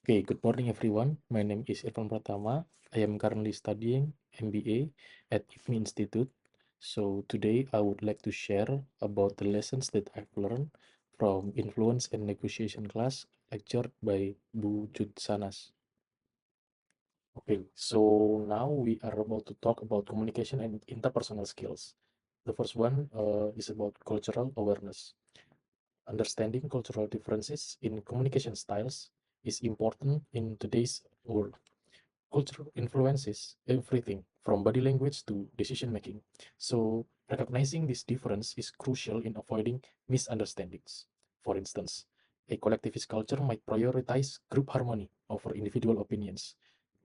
Okay, good morning everyone. My name is Irfan Pratama. I am currently studying MBA at Ipmi Institute. So today I would like to share about the lessons that I've learned from influence and negotiation class lectured by Bu Jud Sanas. Okay, so now we are about to talk about communication and interpersonal skills. The first one is about cultural awareness. Understanding cultural differences in communication styles is important in today's world. Culture influences everything from body language to decision making. So, recognizing this difference is crucial in avoiding misunderstandings. For instance, a collectivist culture might prioritize group harmony over individual opinions.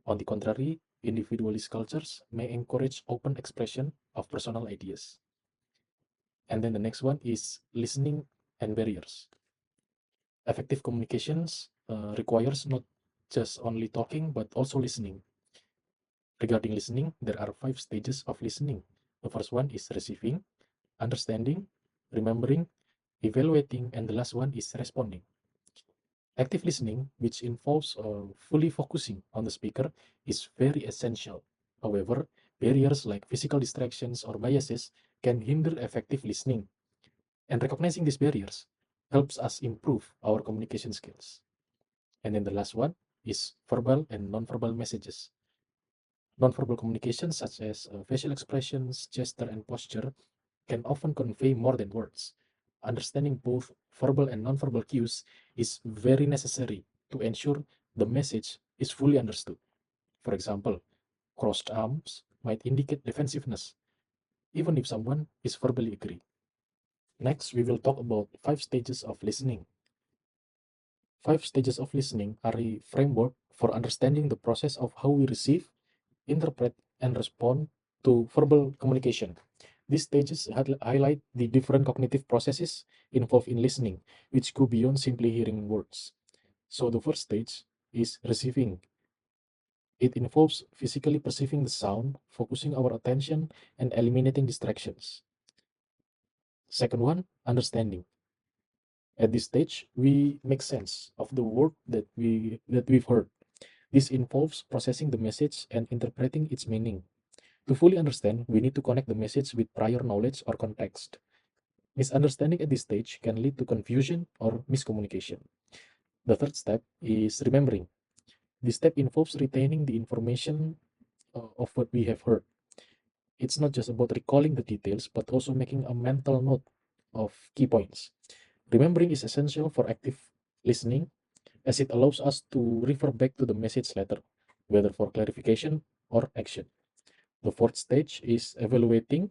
On the contrary, individualist cultures may encourage open expression of personal ideas. And then the next one is listening and barriers. Effective communications requires not just only talking but also listening. Regarding listening, there are 5 stages of listening. The first one is receiving, understanding, remembering, evaluating, and the last one is responding. Active listening, which involves fully focusing on the speaker, is very essential. However, barriers like physical distractions or biases can hinder effective listening, and recognizing these barriers helps us improve our communication skills. And then the last one is verbal and nonverbal messages. Nonverbal communication, such as facial expressions, gesture, and posture, can often convey more than words. Understanding both verbal and nonverbal cues is very necessary to ensure the message is fully understood. For example, crossed arms might indicate defensiveness, even if someone is verbally agree. Next, we will talk about 5 stages of listening. 5 stages of listening are a framework for understanding the process of how we receive, interpret, and respond to verbal communication. These stages highlight the different cognitive processes involved in listening, which go beyond simply hearing words. So, the first stage is receiving. It involves physically perceiving the sound, focusing our attention, and eliminating distractions. Second one, understanding. At this stage, we make sense of the word that we've heard. This involves processing the message and interpreting its meaning. To fully understand, we need to connect the message with prior knowledge or context. Misunderstanding at this stage can lead to confusion or miscommunication. The third step is remembering. This step involves retaining the information of what we have heard. It's not just about recalling the details, but also making a mental note of key points. Remembering is essential for active listening as it allows us to refer back to the message later, whether for clarification or action. The fourth stage is evaluating.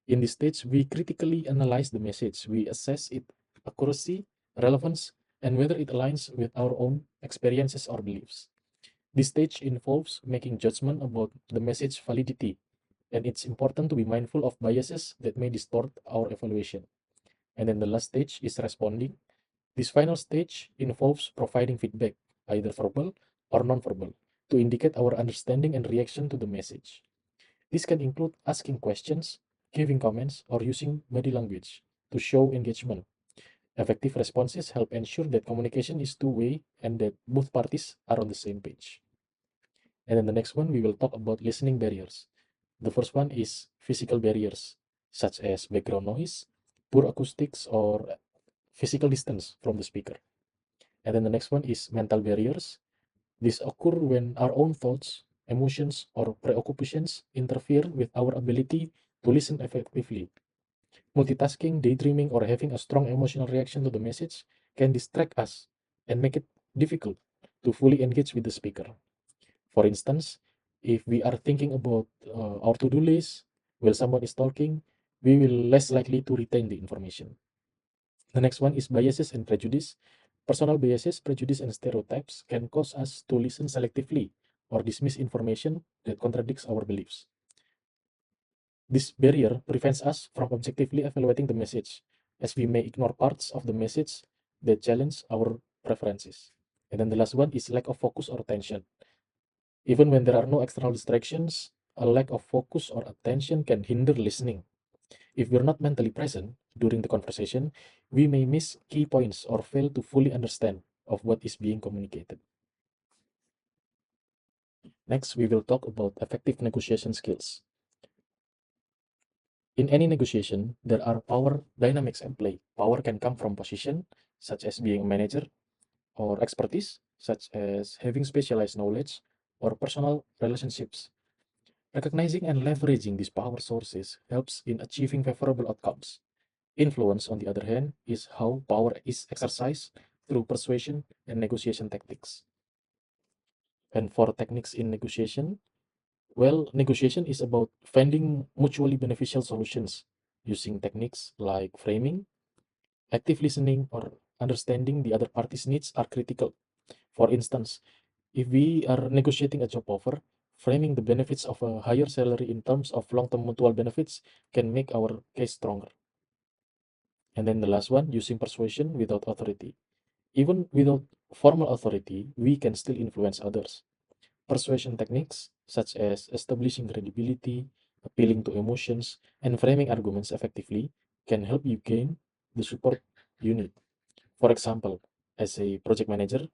In this stage, we critically analyze the message. We assess its accuracy, relevance, and whether it aligns with our own experiences or beliefs. This stage involves making judgment about the message validity, and it's important to be mindful of biases that may distort our evaluation. And then the last stage is responding. This final stage involves providing feedback, either verbal or nonverbal, to indicate our understanding and reaction to the message. This can include asking questions, giving comments, or using body language to show engagement. Effective responses help ensure that communication is two-way and that both parties are on the same page. And then the next one, we will talk about listening barriers. The first one is physical barriers, such as background noise, poor acoustics, or physical distance from the speaker. And then the next one is mental barriers. These occur when our own thoughts, emotions, or preoccupations interfere with our ability to listen effectively. Multitasking, daydreaming, or having a strong emotional reaction to the message can distract us and make it difficult to fully engage with the speaker. For instance, if we are thinking about our to-do list while someone is talking, we will less likely to retain the information. The next one is biases and prejudice. Personal biases, prejudice, and stereotypes can cause us to listen selectively or dismiss information that contradicts our beliefs. This barrier prevents us from objectively evaluating the message, as we may ignore parts of the message that challenge our preferences. And then the last one is lack of focus or attention. Even when there are no external distractions, a lack of focus or attention can hinder listening. If we're not mentally present during the conversation, we may miss key points or fail to fully understand of what is being communicated. Next, we will talk about effective negotiation skills. In any negotiation, there are power dynamics at play. Power can come from position, such as being a manager, or expertise, such as having specialized knowledge, or personal relationships. Recognizing and leveraging these power sources helps in achieving favorable outcomes. Influence, on the other hand, is how power is exercised through persuasion and negotiation tactics. And for techniques in negotiation, well, negotiation is about finding mutually beneficial solutions using techniques like framing, active listening, or understanding the other party's needs are critical. For instance, if we are negotiating a job offer, framing the benefits of a higher salary in terms of long-term mutual benefits can make our case stronger. And then the last one, using persuasion without authority. Even without formal authority, we can still influence others. Persuasion techniques, such as establishing credibility, appealing to emotions, and framing arguments effectively, can help you gain the support you need. For example, as a project manager,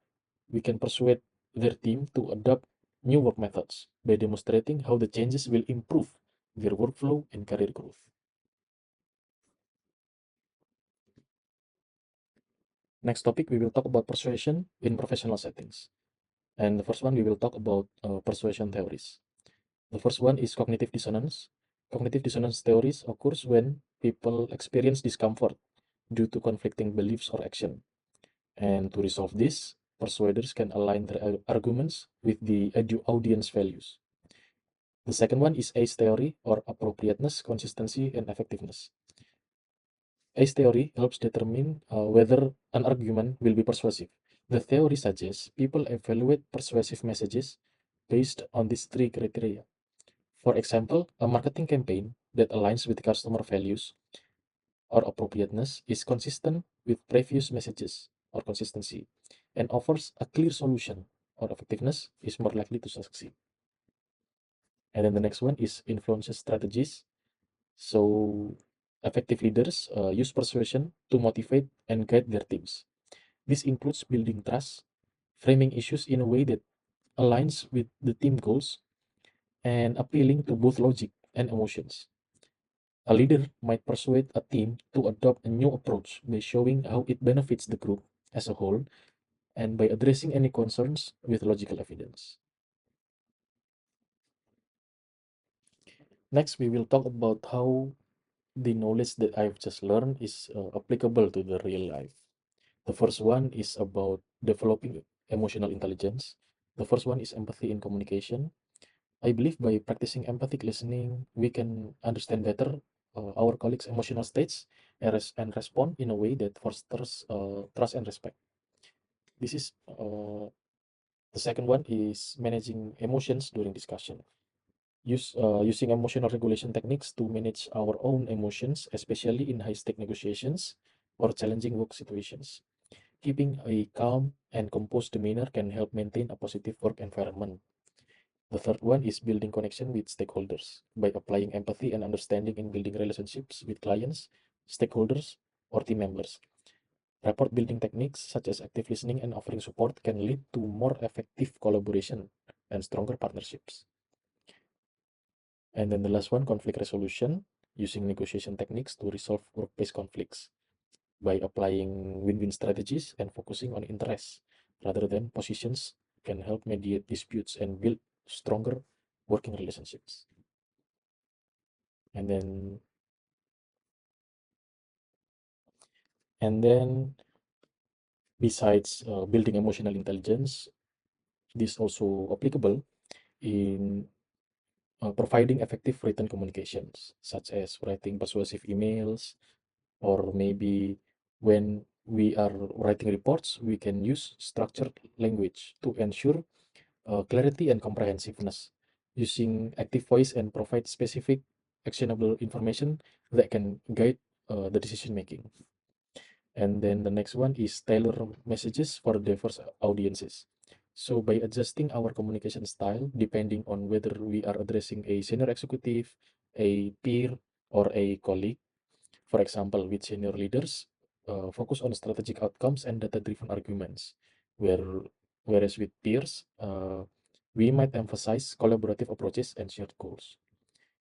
we can persuade their team to adopt new work methods by demonstrating how the changes will improve their workflow and career growth. Next topic, we will talk about persuasion in professional settings. And the first one, we will talk about persuasion theories. The first one is cognitive dissonance. Cognitive dissonance theories occurs when people experience discomfort due to conflicting beliefs or action. And to resolve this, persuaders can align their arguments with the audience values. The second one is ACE theory, or appropriateness, consistency, and effectiveness. ACE theory helps determine whether an argument will be persuasive. The theory suggests people evaluate persuasive messages based on these three criteria. For example, a marketing campaign that aligns with customer values or appropriateness is consistent with previous messages or consistency and offers a clear solution or effectiveness is more likely to succeed. And then the next one is influence strategies. So, effective leaders use persuasion to motivate and guide their teams. This includes building trust, framing issues in a way that aligns with the team goals, and appealing to both logic and emotions. A leader might persuade a team to adopt a new approach by showing how it benefits the group as a whole and by addressing any concerns with logical evidence. Next, we will talk about how the knowledge that I've just learned is applicable to the real life. The first one is about developing emotional intelligence. The first one is empathy in communication. I believe by practicing empathic listening, we can understand better our colleagues' emotional states and respond in a way that fosters trust and respect. This is the second one is managing emotions during discussion. Using emotional regulation techniques to manage our own emotions, especially in high-stake negotiations or challenging work situations. Keeping a calm and composed demeanor can help maintain a positive work environment. The third one is building connection with stakeholders by applying empathy and understanding in building relationships with clients, stakeholders, or team members. Rapport building techniques such as active listening and offering support can lead to more effective collaboration and stronger partnerships. And then the last one, conflict resolution, using negotiation techniques to resolve workplace conflicts by applying win-win strategies and focusing on interests rather than positions can help mediate disputes and build stronger working relationships. And then and then besides building emotional intelligence, this also applicable in providing effective written communications, such as writing persuasive emails, or maybe when we are writing reports, we can use structured language to ensure clarity and comprehensiveness, using active voice and provide specific actionable information that can guide the decision making. And then the next one is tailor messages for diverse audiences. So by adjusting our communication style depending on whether we are addressing a senior executive, a peer, or a colleague, for example, with senior leaders, focus on strategic outcomes and data-driven arguments, where whereas with peers, we might emphasize collaborative approaches and shared goals.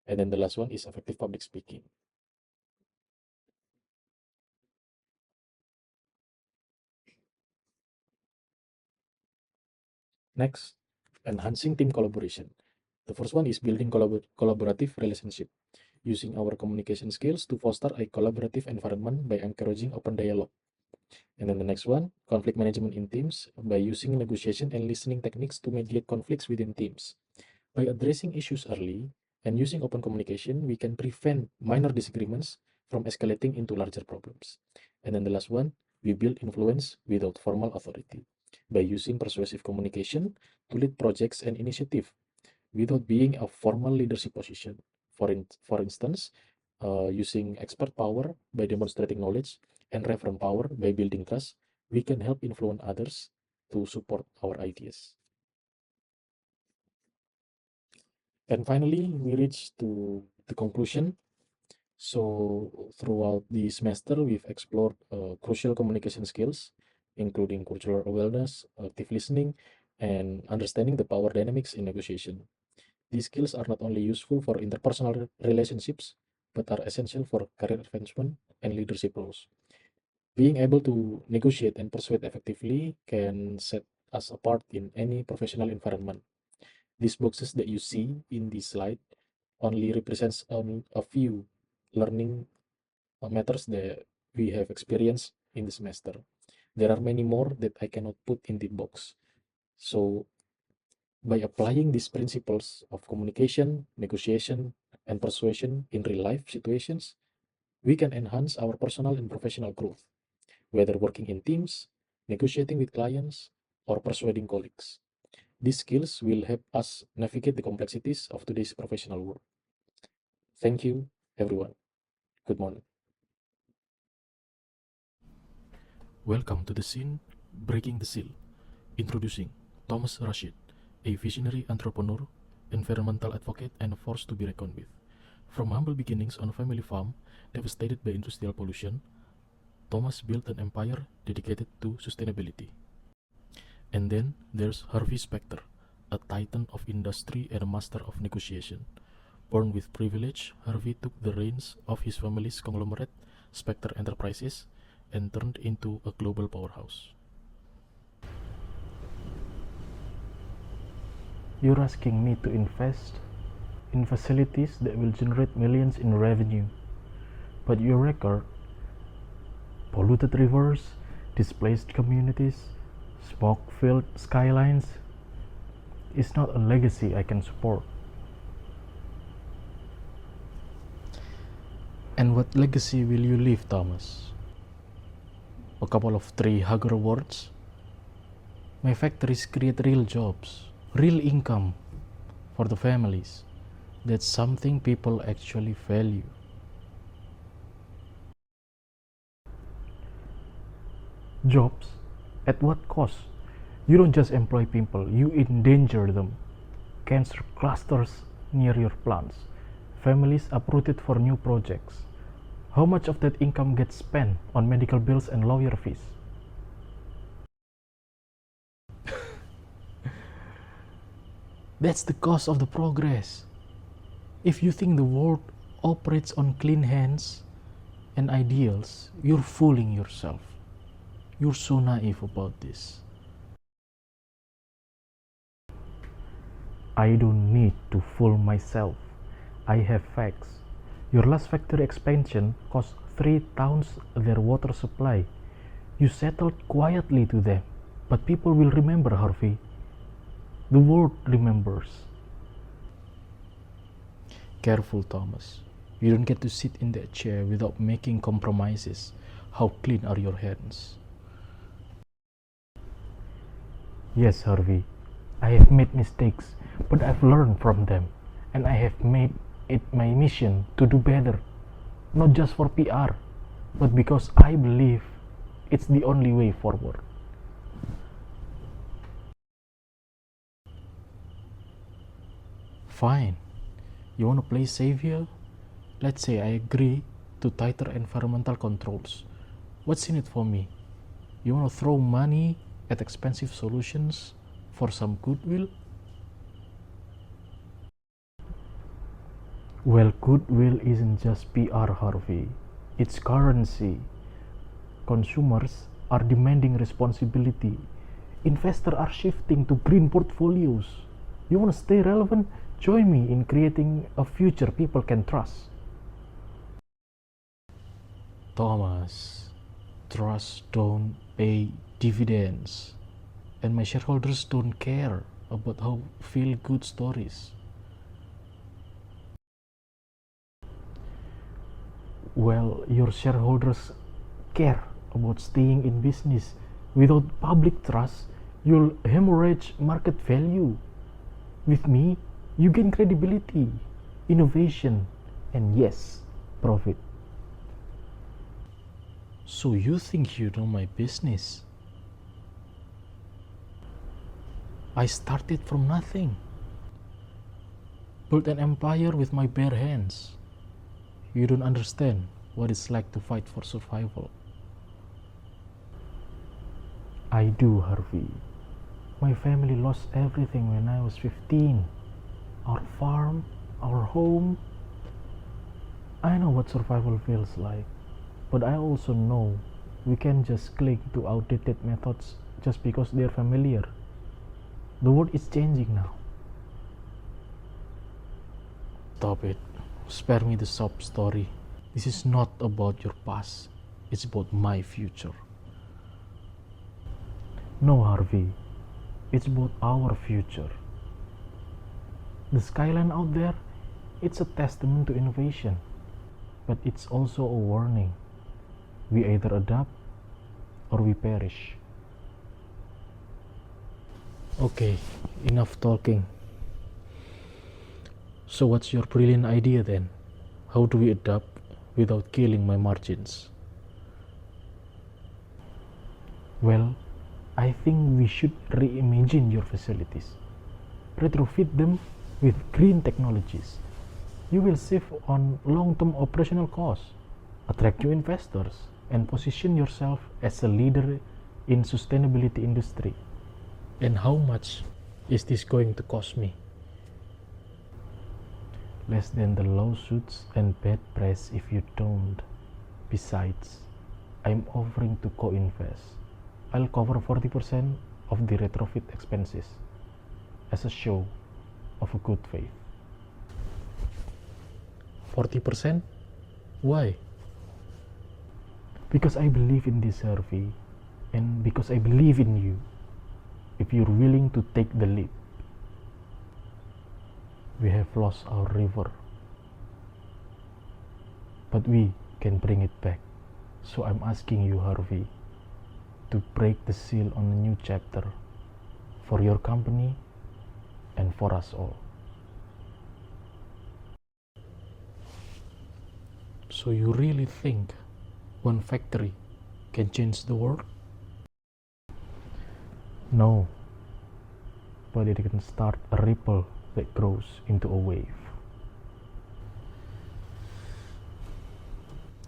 And then the last one is effective public speaking. Next, enhancing team collaboration. The first one is building collaborative relationship, using our communication skills to foster a collaborative environment by encouraging open dialogue. And then the next one, conflict management in teams, by using negotiation and listening techniques to mediate conflicts within teams. By addressing issues early and using open communication, we can prevent minor disagreements from escalating into larger problems. And then the last one, we build influence without formal authority by using persuasive communication to lead projects and initiatives without being a formal leadership position. For instance, using expert power by demonstrating knowledge and referent power by building trust, we can help influence others to support our ideas. And finally, we reach to the conclusion. So, throughout the semester, we've explored crucial communication skills, including cultural awareness, active listening, and understanding the power dynamics in negotiation. These skills are not only useful for interpersonal relationships, but are essential for career advancement and leadership roles. Being able to negotiate and persuade effectively can set us apart in any professional environment. These boxes that you see in this slide only represents a few learning matters that we have experienced in the semester. There are many more that I cannot put in the box. So by applying these principles of communication, negotiation, and persuasion in real life situations, we can enhance our personal and professional growth, whether working in teams, negotiating with clients, or persuading colleagues. These skills will help us navigate the complexities of today's professional world. Thank you, everyone. Good morning. Welcome to the scene Breaking the Seal. Introducing Thomas Rashid, a visionary entrepreneur, environmental advocate, and a force to be reckoned with. From humble beginnings on a family farm devastated by industrial pollution, Thomas built an empire dedicated to sustainability. And then there's Harvey Specter, a titan of industry and a master of negotiation. Born with privilege, Harvey took the reins of his family's conglomerate, Specter Enterprises, and turned into a global powerhouse. You're asking me to invest in facilities that will generate millions in revenue, but your record, polluted rivers, displaced communities, smoke-filled skylines, is not a legacy I can support. And what legacy will you leave, Thomas? A couple of three-hugger words? My factories create real jobs, real income for the families. That's something people actually value. Jobs? At what cost? You don't just employ people, you endanger them. Cancer clusters near your plants. Families uprooted for new projects. How much of that income gets spent on medical bills and lawyer fees? That's the cost of the progress. If you think the world operates on clean hands and ideals, you're fooling yourself. You're so naive about this. I don't need to fool myself. I have facts. Your last factory expansion cost 3 towns their water supply. You settled quietly to them, but people will remember, Harvey. The world remembers. Careful, Thomas. You don't get to sit in that chair without making compromises. How clean are your hands? Yes, Harvey. I have made mistakes, but I've learned from them, and I have made it my mission to do better. Not just for PR, but because I believe it's the only way forward. Fine. You want to play savior? Let's say I agree to tighter environmental controls. What's in it for me? You want to throw money at expensive solutions for some goodwill? Well, goodwill isn't just PR, Harvey. It's currency. Consumers are demanding responsibility. Investors are shifting to green portfolios. You want to stay relevant? Join me in creating a future people can trust. Thomas, trust don't pay dividends, and my shareholders don't care about how feel good stories. Well, your shareholders care about staying in business. Without public trust, you'll hemorrhage market value. With me, you gain credibility, innovation, and yes, profit. So you think you know my business? I started from nothing. Built an empire with my bare hands. You don't understand what it's like to fight for survival. I do, Harvey. My family lost everything when I was 15. Our farm, our home. I know what survival feels like, but I also know we can't just cling to outdated methods just because they're familiar. The world is changing now. Stop it. Spare me the sob story. This is not about your past. It's about my future. No, Harvey. It's about our future. The skyline out there, it's a testament to innovation, but it's also a warning. We either adapt or we perish. Okay, enough talking. So what's your brilliant idea then? How do we adapt without killing my margins? Well, I think we should reimagine your facilities. Retrofit them with green technologies. You will save on long-term operational costs, attract new investors, and position yourself as a leader in sustainability industry. And how much is this going to cost me? Less than the lawsuits and bad press if you don't. Besides, I'm offering to co-invest. I'll cover 40% of the retrofit expenses as a show of a good faith. 40%? Why? Because I believe in this survey and because I believe in you. If you're willing to take the leap, we have lost our river, but we can bring it back. So I'm asking you, Harvey, to break the seal on a new chapter for your company and for us all. So you really think one factory can change the world? No, but it can start a ripple that grows into a wave.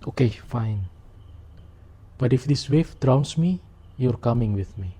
Okay, fine. But if this wave drowns me, you're coming with me.